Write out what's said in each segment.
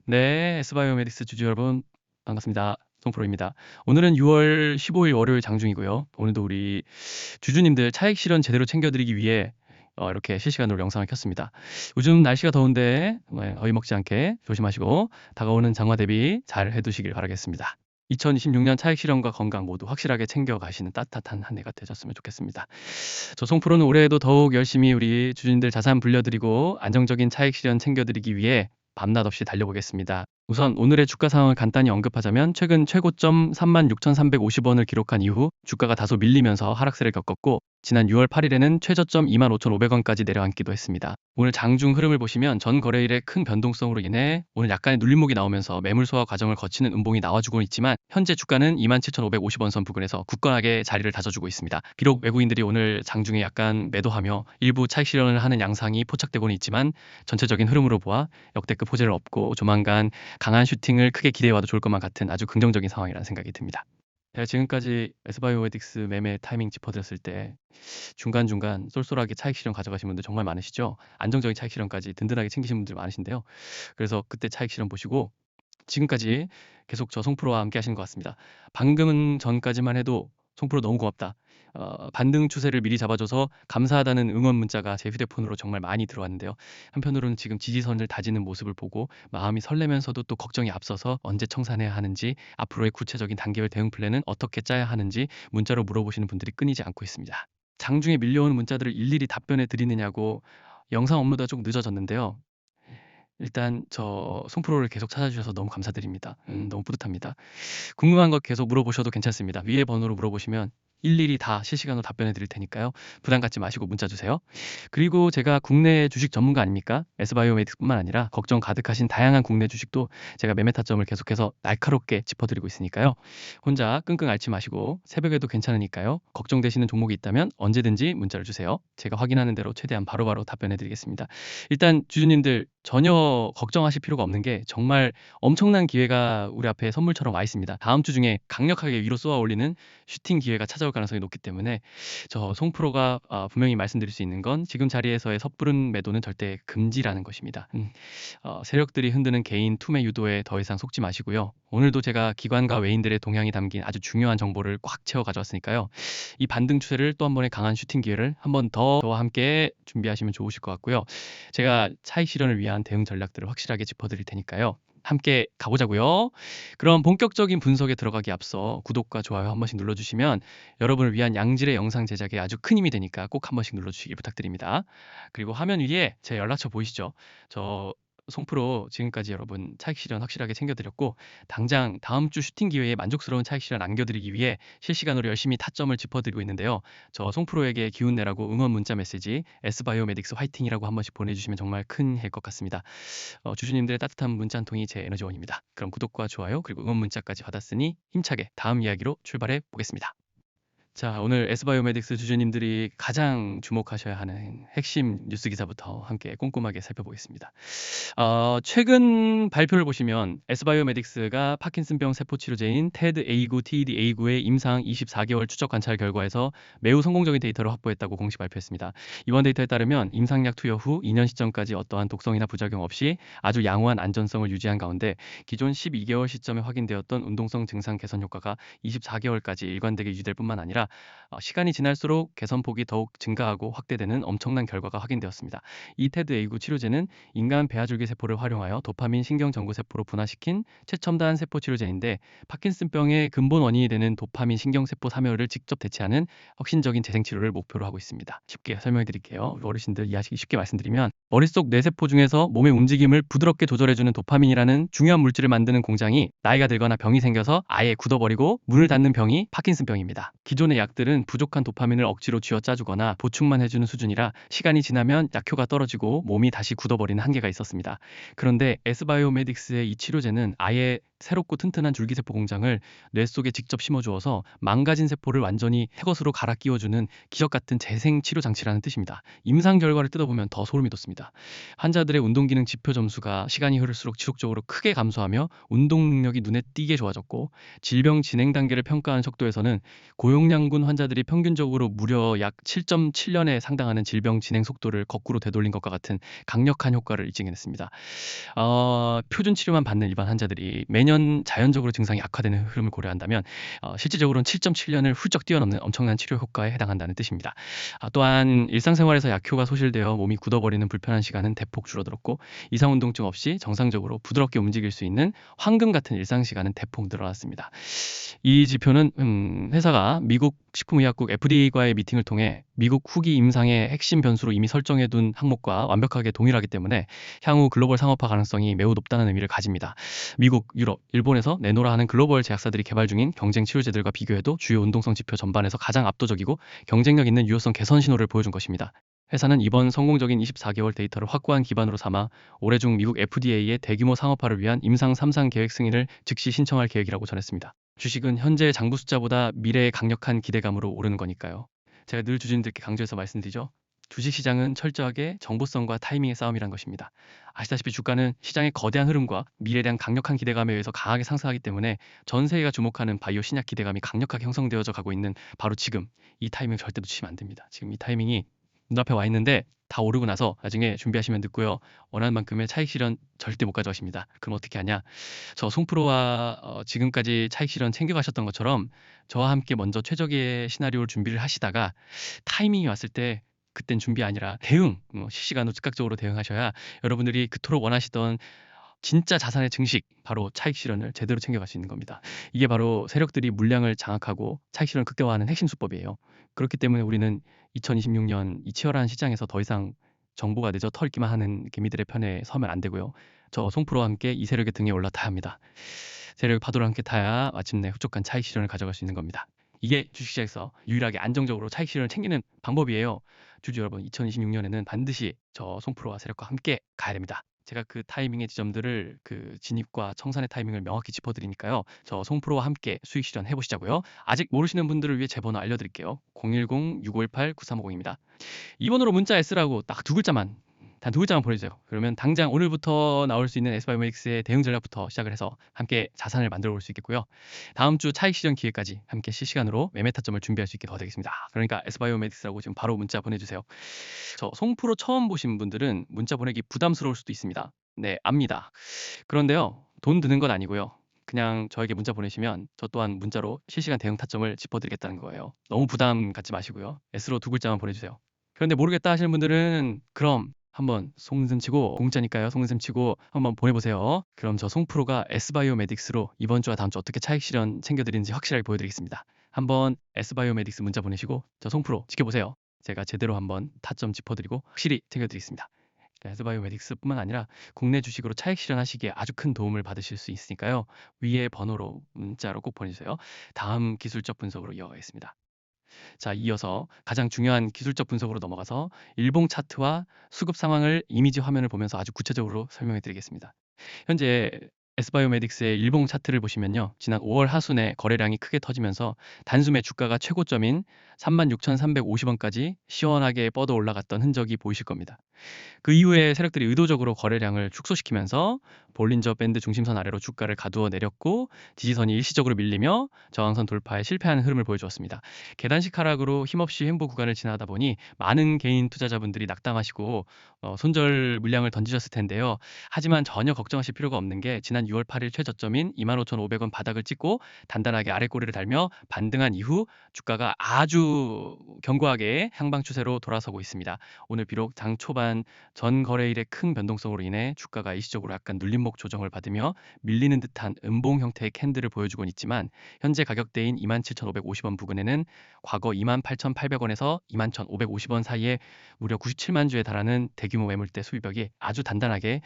네, S바이오메딕스 주주 여러분 반갑습니다. 송프로입니다. 오늘은 6월 15일 월요일 장중이고요. 오늘도 우리 주주님들 차익 실현 제대로 챙겨드리기 위해 이렇게 실시간으로 영상을 켰습니다. 요즘 날씨가 더운데 어이먹지 않게 조심하시고 다가오는 장마 대비 잘 해두시길 바라겠습니다. 2026년 차익 실현과 건강 모두 확실하게 챙겨가시는 따뜻한 한 해가 되셨으면 좋겠습니다. 저 송프로는 올해에도 더욱 열심히 우리 주주님들 자산 불려드리고 안정적인 차익 실현 챙겨드리기 위해 밤낮 없이 달려보겠습니다. 우선 오늘의 주가 상황을 간단히 언급하자면 최근 최고점 36,350원을 기록한 이후 주가가 다소 밀리면서 하락세를 겪었고 지난 6월 8일에는 최저점 25,500원까지 내려앉기도 했습니다. 오늘 장중 흐름을 보시면 전 거래일의 큰 변동성으로 인해 오늘 약간의 눌림목이 나오면서 매물 소화 과정을 거치는 음봉이 나와주고 있지만 현재 주가는 27,550원 선 부근에서 굳건하게 자리를 다져주고 있습니다. 비록 외국인들이 오늘 장중에 약간 매도하며 일부 차익 실현을 하는 양상이 포착되고는 있지만 전체적인 흐름으로 보아 역대급 호재를 얻고 조만간 강한 슈팅을 크게 기대해와도 좋을 것만 같은 아주 긍정적인 상황이라는 생각이 듭니다. 제가 지금까지 S바이오메딕스 매매 타이밍 짚어드렸을 때 중간중간 쏠쏠하게 차익 실현 가져가신 분들 정말 많으시죠? 안정적인 차익 실현까지 든든하게 챙기신 분들 많으신데요. 그래서 그때 차익 실현 보시고 지금까지 계속 저 송프로와 함께 하시는 것 같습니다. 방금 전까지만 해도 송프로 너무 고맙다. 반등 추세를 미리 잡아줘서 감사하다는 응원 문자가 제 휴대폰으로 정말 많이 들어왔는데요. 한편으로는 지금 지지선을 다지는 모습을 보고 마음이 설레면서도 또 걱정이 앞서서 언제 청산해야 하는지 앞으로의 구체적인 단계별 대응 플랜은 어떻게 짜야 하는지 문자로 물어보시는 분들이 끊이지 않고 있습니다. 장중에 밀려오는 문자들을 일일이 답변해 드리느냐고 영상 업로드가 조금 늦어졌는데요. 일단 저 송프로를 계속 찾아주셔서 너무 감사드립니다. 너무 뿌듯합니다. 궁금한 것 계속 물어보셔도 괜찮습니다. 위에 번호로 물어보시면 일일이 다 실시간으로 답변해 드릴 테니까요. 부담 갖지 마시고 문자 주세요. 그리고 제가 국내 주식 전문가 아닙니까? S바이오메딕스뿐만 아니라 걱정 가득하신 다양한 국내 주식도 제가 매매 타점을 계속해서 날카롭게 짚어드리고 있으니까요. 혼자 끙끙 앓지 마시고 새벽에도 괜찮으니까요. 걱정되시는 종목이 있다면 언제든지 문자를 주세요. 제가 확인하는 대로 최대한 바로바로 답변해 드리겠습니다. 일단 주주님들 전혀 걱정하실 필요가 없는 게 정말 엄청난 기회가 우리 앞에 선물처럼 와 있습니다. 다음 주 중에 강력하게 위로 쏘아 올리는 슈팅 기회가 찾아올 가능성이 높기 때문에 저 송프로가 분명히 말씀드릴 수 있는 건 지금 자리에서의 섣부른 매도는 절대 금지라는 것입니다. 세력들이 흔드는 개인 투매 유도에 더 이상 속지 마시고요. 오늘도 제가 기관과 외인들의 동향이 담긴 아주 중요한 정보를 꽉 채워 가져왔으니까요. 이 반등 추세를 또 한 번의 강한 슈팅 기회를 한 번 더 저와 함께 준비하시면 좋으실 것 같고요. 제가 차익 실현을 위한 대응 전략들을 확실하게 짚어드릴 테니까요. 함께 가보자고요. 그럼 본격적인 분석에 들어가기 앞서 구독과 좋아요 한 번씩 눌러주시면 여러분을 위한 양질의 영상 제작에 아주 큰 힘이 되니까 꼭 한 번씩 눌러주시길 부탁드립니다. 그리고 화면 위에 제 연락처 보이시죠? 저 송프로 지금까지 여러분 차익 실현 확실하게 챙겨드렸고 당장 다음 주 슈팅 기회에 만족스러운 차익 실현 안겨드리기 위해 실시간으로 열심히 타점을 짚어드리고 있는데요. 저 송프로에게 기운 내라고 응원 문자 메시지 S바이오메딕스 화이팅이라고 한 번씩 보내주시면 정말 큰 헬 것 같습니다. 주주님들의 따뜻한 문자 한 통이 제 에너지원입니다. 그럼 구독과 좋아요 그리고 응원 문자까지 받았으니 힘차게 다음 이야기로 출발해 보겠습니다. 자, 오늘 S바이오메딕스 주주님들이 가장 주목하셔야 하는 핵심 뉴스 기사부터 함께 꼼꼼하게 살펴보겠습니다. 최근 발표를 보시면 S바이오메딕스가 파킨슨병 세포 치료제인 TED-A9, TED-A9의 임상 24개월 추적 관찰 결과에서 매우 성공적인 데이터를 확보했다고 공식 발표했습니다. 이번 데이터에 따르면 임상약 투여 후 2년 시점까지 어떠한 독성이나 부작용 없이 아주 양호한 안전성을 유지한 가운데 기존 12개월 시점에 확인되었던 운동성 증상 개선 효과가 24개월까지 일관되게 유지될 뿐만 아니라 시간이 지날수록 개선폭이 더욱 증가하고 확대되는 엄청난 결과가 확인되었습니다. 이 TED-A9 치료제는 인간 배아줄기 세포를 활용하여 도파민 신경전구 세포로 분화시킨 최첨단 세포 치료제인데 파킨슨병의 근본 원인이 되는 도파민 신경세포 사멸을 직접 대체하는 혁신적인 재생치료를 목표로 하고 있습니다. 쉽게 설명해 드릴게요. 어르신들 이해하시기 쉽게 말씀드리면 머릿속 뇌세포 중에서 몸의 움직임을 부드럽게 조절해주는 도파민이라는 중요한 물질을 만드는 공장이 나이가 들거나 병이 생겨서 아예 굳어버리고 문을 닫는 병이 파킨슨병입니다. 기존의 약들은 부족한 도파민을 억지로 쥐어짜주거나 보충만 해주는 수준이라 시간이 지나면 약효가 떨어지고 몸이 다시 굳어버리는 한계가 있었습니다. 그런데 S바이오메딕스의 이 치료제는 아예 새롭고 튼튼한 줄기세포 공장을 뇌 속에 직접 심어주어서 망가진 세포를 완전히 새 것으로 갈아 끼워주는 기적 같은 재생 치료 장치라는 뜻입니다. 임상 결과를 뜯어보면 더 소름이 돋습니다. 환자들의 운동기능 지표 점수가 시간이 흐를수록 지속적으로 크게 감소하며 운동 능력이 눈에 띄게 좋아졌고, 질병 진행 단계를 평가하는 척도에서는 고용량군 환자들이 평균적으로 무려 약 7.7년에 상당하는 질병 진행 속도를 거꾸로 되돌린 것과 같은 강력한 효과를 입증해냈습니다. 표준 치료만 받는 일반 환자들이 매년 자연적으로 증상이 악화되는 흐름을 고려한다면 실질적으로는 7.7년을 훌쩍 뛰어넘는 엄청난 치료 효과에 해당한다는 뜻입니다. 또한 일상생활에서 약효가 소실되어 몸이 굳어버리는 불편한 시간은 대폭 줄어들었고, 이상운동증 없이 정상적으로 부드럽게 움직일 수 있는 황금 같은 일상시간은 대폭 늘어났습니다. 이 지표는 회사가 미국 식품의약국 FDA과의 미팅을 통해 미국 후기 임상의 핵심 변수로 이미 설정해둔 항목과 완벽하게 동일하기 때문에 향후 글로벌 상업화 가능성이 매우 높다는 의미를 가집니다. 미국, 유럽, 일본에서 내노라 하는 글로벌 제약사들이 개발 중인 경쟁 치료제들과 비교해도 주요 운동성 지표 전반에서 가장 압도적이고 경쟁력 있는 유효성 개선 신호를 보여준 것입니다. 회사는 이번 성공적인 24개월 데이터를 확고한 기반으로 삼아 올해 중 미국 FDA의 대규모 상업화를 위한 임상 3상 계획 승인을 즉시 신청할 계획이라고 전했습니다. 주식은 현재의 장부 숫자보다 미래의 강력한 기대감으로 오르는 거니까요. 제가 늘 주주님들께 강조해서 말씀드리죠. 주식시장은 철저하게 정보성과 타이밍의 싸움이란 것입니다. 아시다시피 주가는 시장의 거대한 흐름과 미래에 대한 강력한 기대감에 의해서 강하게 상승하기 때문에 전 세계가 주목하는 바이오 신약 기대감이 강력하게 형성되어져 가고 있는 바로 지금, 이 타이밍을 절대 놓치시면 안 됩니다. 지금 이 타이밍이 눈앞에 와 있는데 다 오르고 나서 나중에 준비하시면 늦고요. 원하는 만큼의 차익 실현 절대 못 가져가십니다. 그럼 어떻게 하냐? 저 송프로와 지금까지 차익 실현 챙겨가셨던 것처럼 저와 함께 먼저 최적의 시나리오를 준비를 하시다가 타이밍이 왔을 때, 그땐 준비 아니라 대응, 실시간으로 즉각적으로 대응하셔야 여러분들이 그토록 원하시던 진짜 자산의 증식, 바로 차익 실현을 제대로 챙겨갈 수 있는 겁니다. 이게 바로 세력들이 물량을 장악하고 차익 실현을 극대화하는 핵심 수법이에요. 그렇기 때문에 우리는 2026년 이 치열한 시장에서 더 이상 정보가 내저 털기만 하는 개미들의 편에 서면 안 되고요. 저 송프로와 함께 이 세력의 등에 올라타야 합니다. 세력의 파도를 함께 타야 마침내 흡족한 차익 실현을 가져갈 수 있는 겁니다. 이게 주식시장에서 유일하게 안정적으로 차익 실현을 챙기는 방법이에요. 주주 여러분, 2026년에는 반드시 저 송프로와 세력과 함께 가야 됩니다. 제가 그 타이밍의 지점들을, 그 진입과 청산의 타이밍을 명확히 짚어드리니까요. 저 송프로와 함께 수익 실현 해보시자고요. 아직 모르시는 분들을 위해 제 번호 알려드릴게요. 010-6518-9350입니다. 이 번호로 문자 S라고 딱 두 글자만, 단 두 글자만 보내주세요. 그러면 당장 오늘부터 나올 수 있는 S바이오메딕스의 대응 전략부터 시작을 해서 함께 자산을 만들어 볼 수 있겠고요. 다음 주 차익 실현 기회까지 함께 실시간으로 매매 타점을 준비할 수 있게 도와드리겠습니다. 그러니까 S바이오메딕스라고 지금 바로 문자 보내주세요. 저 송프로 처음 보신 분들은 문자 보내기 부담스러울 수도 있습니다. 네, 압니다. 그런데요, 돈 드는 건 아니고요. 그냥 저에게 문자 보내시면 저 또한 문자로 실시간 대응 타점을 짚어드리겠다는 거예요. 너무 부담 갖지 마시고요. S로 두 글자만 보내주세요. 그런데 모르겠다 하시는 분들은 그럼 한번 송은쌤 치고, 공짜니까요. 송은쌤 치고 한번 보내보세요. 그럼 저 송프로가 S바이오메딕스로 이번 주와 다음 주 어떻게 차익 실현 챙겨드리는지 확실하게 보여드리겠습니다. 한번 S바이오메딕스 문자 보내시고 저 송프로 지켜보세요. 제가 제대로 한번 타점 짚어드리고 확실히 챙겨드리겠습니다. S바이오메딕스뿐만 아니라 국내 주식으로 차익 실현하시기에 아주 큰 도움을 받으실 수 있으니까요. 위에 번호로 문자로 꼭 보내주세요. 다음 기술적 분석으로 이어가겠습니다. 자, 이어서 가장 중요한 기술적 분석으로 넘어가서 일봉 차트와 수급 상황을 이미지 화면을 보면서 아주 구체적으로 설명해 드리겠습니다. 현재 S바이오메딕스의 일봉 차트를 보시면요. 지난 5월 하순에 거래량이 크게 터지면서 단숨에 주가가 최고점인 36,350원까지 시원하게 뻗어 올라갔던 흔적이 보이실 겁니다. 그 이후에 세력들이 의도적으로 거래량을 축소시키면서 볼린저 밴드 중심선 아래로 주가를 가두어 내렸고, 지지선이 일시적으로 밀리며 저항선 돌파에 실패하는 흐름을 보여주었습니다. 계단식 하락으로 힘없이 횡보 구간을 지나다 보니 많은 개인 투자자분들이 낙담하시고 손절 물량을 던지셨을 텐데요. 하지만 전혀 걱정하실 필요가 없는 게, 지난 6월 8일 최저점인 25,500원 바닥을 찍고 단단하게 아래꼬리를 달며 반등한 이후 주가가 아주 견고하게 향방 추세로 돌아서고 있습니다. 오늘 비록 장 초반 전 거래일의 큰 변동성으로 인해 주가가 일시적으로 약간 눌림목 조정을 받으며 밀리는 듯한 음봉 형태의 캔들을 보여주곤 있지만, 현재 가격대인 27,550원 부근에는 과거 28,800원에서 21,550원 사이에 무려 97만 주에 달하는 대규모 매물대 수비벽이 아주 단단하게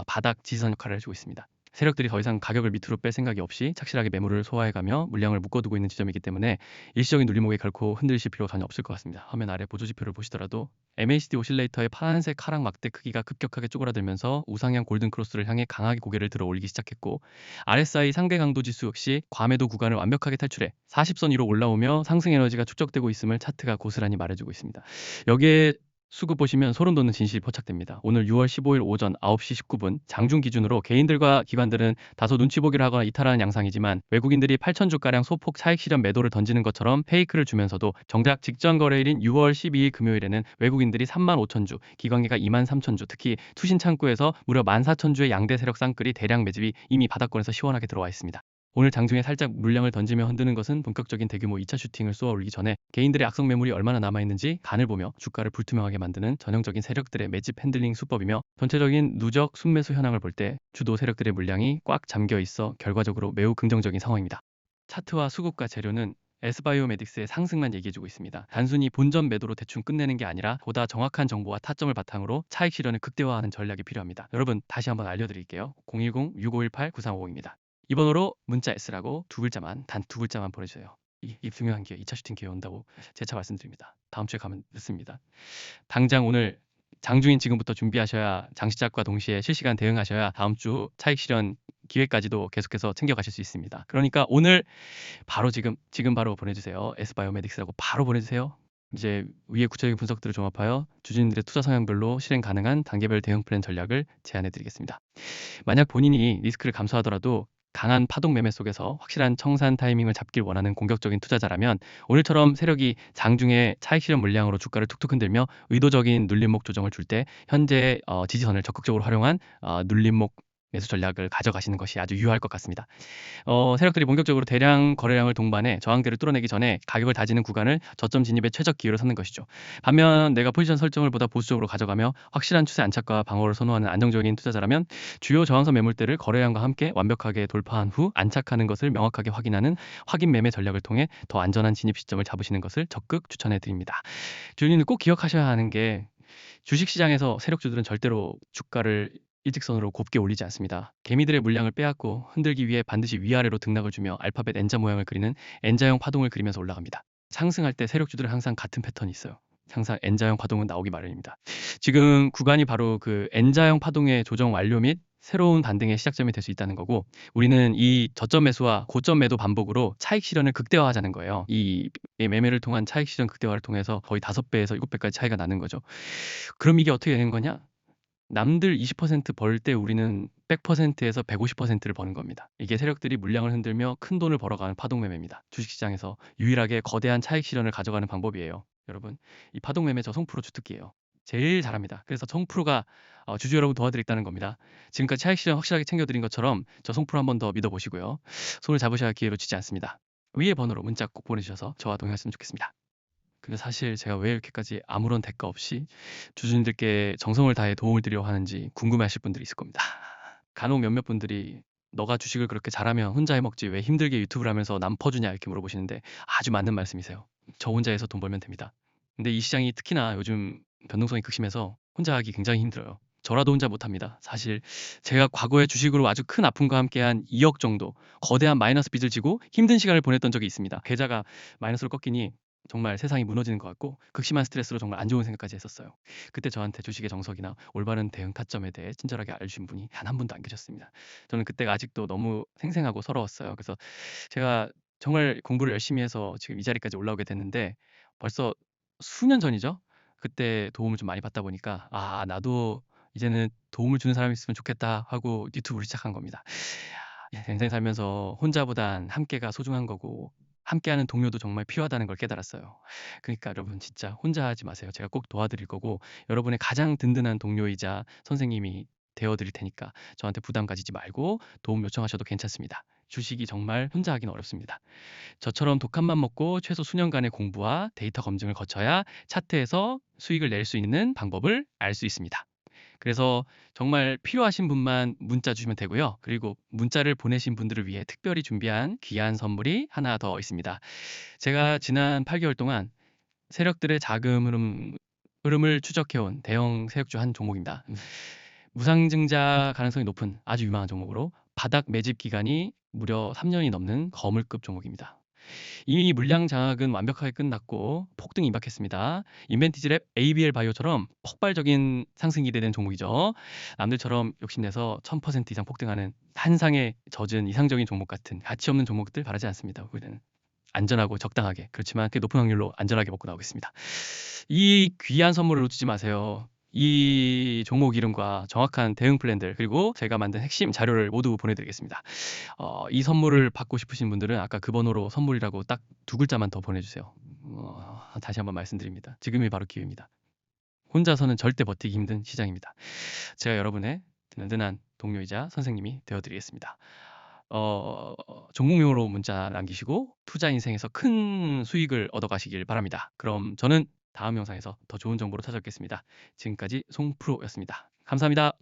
바닥 지지선 역할을 해주고 있습니다. 세력들이 더 이상 가격을 밑으로 뺄 생각이 없이 착실하게 매물을 소화해가며 물량을 묶어두고 있는 지점이기 때문에 일시적인 눌림목에 결코 흔들리실 필요가 전혀 없을 것 같습니다. 화면 아래 보조지표를 보시더라도 MACD 오실레이터의 파란색 하락 막대 크기가 급격하게 쪼그라들면서 우상향 골든 크로스를 향해 강하게 고개를 들어 올리기 시작했고, RSI 상대 강도 지수 역시 과매도 구간을 완벽하게 탈출해 40선 위로 올라오며 상승 에너지가 축적되고 있음을 차트가 고스란히 말해주고 있습니다. 여기에 수급 보시면 소름 돋는 진실이 포착됩니다. 오늘 6월 15일 오전 9시 19분 장중 기준으로 개인들과 기관들은 다소 눈치 보기를 하거나 이탈하는 양상이지만, 외국인들이 8,000주가량 소폭 차익 실현 매도를 던지는 것처럼 페이크를 주면서도 정작 직전 거래일인 6월 12일 금요일에는 외국인들이 35,000주, 기관계가 23,000주, 특히 투신 창구에서 무려 14,000주의 양대 세력 쌍끌이 대량 매집이 이미 바닥권에서 시원하게 들어와 있습니다. 오늘 장중에 살짝 물량을 던지며 흔드는 것은 본격적인 대규모 2차 슈팅을 쏘아 올리기 전에 개인들의 악성 매물이 얼마나 남아있는지 간을 보며 주가를 불투명하게 만드는 전형적인 세력들의 매집 핸들링 수법이며, 전체적인 누적 순매수 현황을 볼 때 주도 세력들의 물량이 꽉 잠겨 있어 결과적으로 매우 긍정적인 상황입니다. 차트와 수급과 재료는 S바이오메딕스의 상승만 얘기해주고 있습니다. 단순히 본전 매도로 대충 끝내는 게 아니라 보다 정확한 정보와 타점을 바탕으로 차익 실현을 극대화하는 전략이 필요합니다. 여러분, 다시 한번 알려드릴게요. 010-6518-9350입니다. 이 번호로 문자 S라고 단 두 글자만 보내주세요. 이 중요한 기회, 2차 슈팅 기회 온다고 재차 말씀드립니다. 다음 주에 가면 늦습니다. 당장 오늘 장중인 지금부터 준비하셔야, 장 시작과 동시에 실시간 대응하셔야 다음 주 차익 실현 기회까지도 계속해서 챙겨가실 수 있습니다. 그러니까 오늘 바로 지금 바로 보내주세요. S바이오메딕스라고 바로 보내주세요. 이제 위의 구체적인 분석들을 종합하여 주주님들의 투자 성향별로 실행 가능한 단계별 대응 플랜 전략을 제안해 드리겠습니다. 만약 본인이 리스크를 감수하더라도 강한 파동 매매 속에서 확실한 청산 타이밍을 잡길 원하는 공격적인 투자자라면, 오늘처럼 세력이 장중에 차익 실현 물량으로 주가를 툭툭 흔들며 의도적인 눌림목 조정을 줄 때 현재 지지선을 적극적으로 활용한 눌림목 매수 전략을 가져가시는 것이 아주 유효할 것 같습니다. 세력들이 본격적으로 대량 거래량을 동반해 저항대를 뚫어내기 전에 가격을 다지는 구간을 저점 진입의 최적 기회로 삼는 것이죠. 반면 내가 포지션 설정을 보다 보수적으로 가져가며 확실한 추세 안착과 방어를 선호하는 안정적인 투자자라면, 주요 저항선 매물대를 거래량과 함께 완벽하게 돌파한 후 안착하는 것을 명확하게 확인하는 확인 매매 전략을 통해 더 안전한 진입 시점을 잡으시는 것을 적극 추천해 드립니다. 주주님들 꼭 기억하셔야 하는 게, 주식시장에서 세력주들은 절대로 주가를 일직선으로 곱게 올리지 않습니다. 개미들의 물량을 빼앗고 흔들기 위해 반드시 위아래로 등락을 주며 알파벳 N자 모양을 그리는 N자형 파동을 그리면서 올라갑니다. 상승할 때 세력주들은 항상 같은 패턴이 있어요. 항상 N자형 파동은 나오기 마련입니다. 지금 구간이 바로 그 N자형 파동의 조정 완료 및 새로운 반등의 시작점이 될 수 있다는 거고, 우리는 이 저점 매수와 고점 매도 반복으로 차익 실현을 극대화하자는 거예요. 이 매매를 통한 차익 실현 극대화를 통해서 거의 5배에서 7배까지 차이가 나는 거죠. 그럼 이게 어떻게 되는 거냐? 남들 20%벌 때 우리는 100%에서 150%를 버는 겁니다. 이게 세력들이 물량을 흔들며 큰 돈을 벌어가는 파동 매매입니다. 주식시장에서 유일하게 거대한 차익 실현을 가져가는 방법이에요. 여러분, 이 파동 매매 저 송프로 주특기예요. 제일 잘합니다. 그래서 송프로가 주주 여러분 도와드리겠다는 겁니다. 지금까지 차익 실현 확실하게 챙겨드린 것처럼 저 송프로 한 번 더 믿어보시고요. 손을 잡으셔야 기회 놓치지 않습니다. 위의 번호로 문자 꼭 보내주셔서 저와 동행하시면 좋겠습니다. 근데 사실 제가 왜 이렇게까지 아무런 대가 없이 주주님들께 정성을 다해 도움을 드리려고 하는지 궁금해하실 분들이 있을 겁니다. 간혹 몇몇 분들이 너가 주식을 그렇게 잘하면 혼자 해먹지 왜 힘들게 유튜브를 하면서 남 퍼주냐 이렇게 물어보시는데, 아주 맞는 말씀이세요. 저 혼자 해서 돈 벌면 됩니다. 근데 이 시장이 특히나 요즘 변동성이 극심해서 혼자 하기 굉장히 힘들어요. 저라도 혼자 못합니다. 사실 제가 과거에 주식으로 아주 큰 아픔과 함께한 2억 정도 거대한 마이너스 빚을 지고 힘든 시간을 보냈던 적이 있습니다. 계좌가 마이너스로 꺾이니 정말 세상이 무너지는 것 같고 극심한 스트레스로 정말 안 좋은 생각까지 했었어요. 그때 저한테 주식의 정석이나 올바른 대응 타점에 대해 친절하게 알려주신 분이 단 한 분도 안 계셨습니다. 저는 그때가 아직도 너무 생생하고 서러웠어요. 그래서 제가 정말 공부를 열심히 해서 지금 이 자리까지 올라오게 됐는데, 벌써 수년 전이죠. 그때 도움을 좀 많이 받다 보니까 나도 이제는 도움을 주는 사람이 있으면 좋겠다 하고 유튜브를 시작한 겁니다. 인생 살면서 혼자보단 함께가 소중한 거고 함께하는 동료도 정말 필요하다는 걸 깨달았어요. 그러니까 여러분 진짜 혼자 하지 마세요. 제가 꼭 도와드릴 거고 여러분의 가장 든든한 동료이자 선생님이 되어 드릴 테니까 저한테 부담 가지지 말고 도움 요청하셔도 괜찮습니다. 주식이 정말 혼자 하기는 어렵습니다. 저처럼 독한맘 먹고 최소 수년간의 공부와 데이터 검증을 거쳐야 차트에서 수익을 낼 수 있는 방법을 알 수 있습니다. 그래서 정말 필요하신 분만 문자 주시면 되고요. 그리고 문자를 보내신 분들을 위해 특별히 준비한 귀한 선물이 하나 더 있습니다. 제가 지난 8개월 동안 세력들의 자금 흐름을 추적해온 대형 세력주 한 종목입니다. 무상증자 가능성이 높은 아주 유망한 종목으로 바닥 매집 기간이 무려 3년이 넘는 거물급 종목입니다. 이미 물량 장악은 완벽하게 끝났고 폭등이 임박했습니다. 인벤티지랩 ABL 바이오처럼 폭발적인 상승 기대되는 종목이죠. 남들처럼 욕심내서 1000% 이상 폭등하는 한상에 젖은 이상적인 종목 같은 가치 없는 종목들 바라지 않습니다. 우리는 안전하고 적당하게, 그렇지만 그 높은 확률로 안전하게 먹고 나오겠습니다. 이 귀한 선물을 놓치지 마세요. 이 종목 이름과 정확한 대응 플랜들, 그리고 제가 만든 핵심 자료를 모두 보내드리겠습니다. 이 선물을 받고 싶으신 분들은 아까 그 번호로 선물이라고 딱 두 글자만 더 보내주세요. 다시 한번 말씀드립니다. 지금이 바로 기회입니다. 혼자서는 절대 버티기 힘든 시장입니다. 제가 여러분의 든든한 동료이자 선생님이 되어드리겠습니다. 종목명으로 문자 남기시고 투자 인생에서 큰 수익을 얻어가시길 바랍니다. 그럼 저는 다음 영상에서 더 좋은 정보로 찾아뵙겠습니다. 지금까지 송프로였습니다. 감사합니다.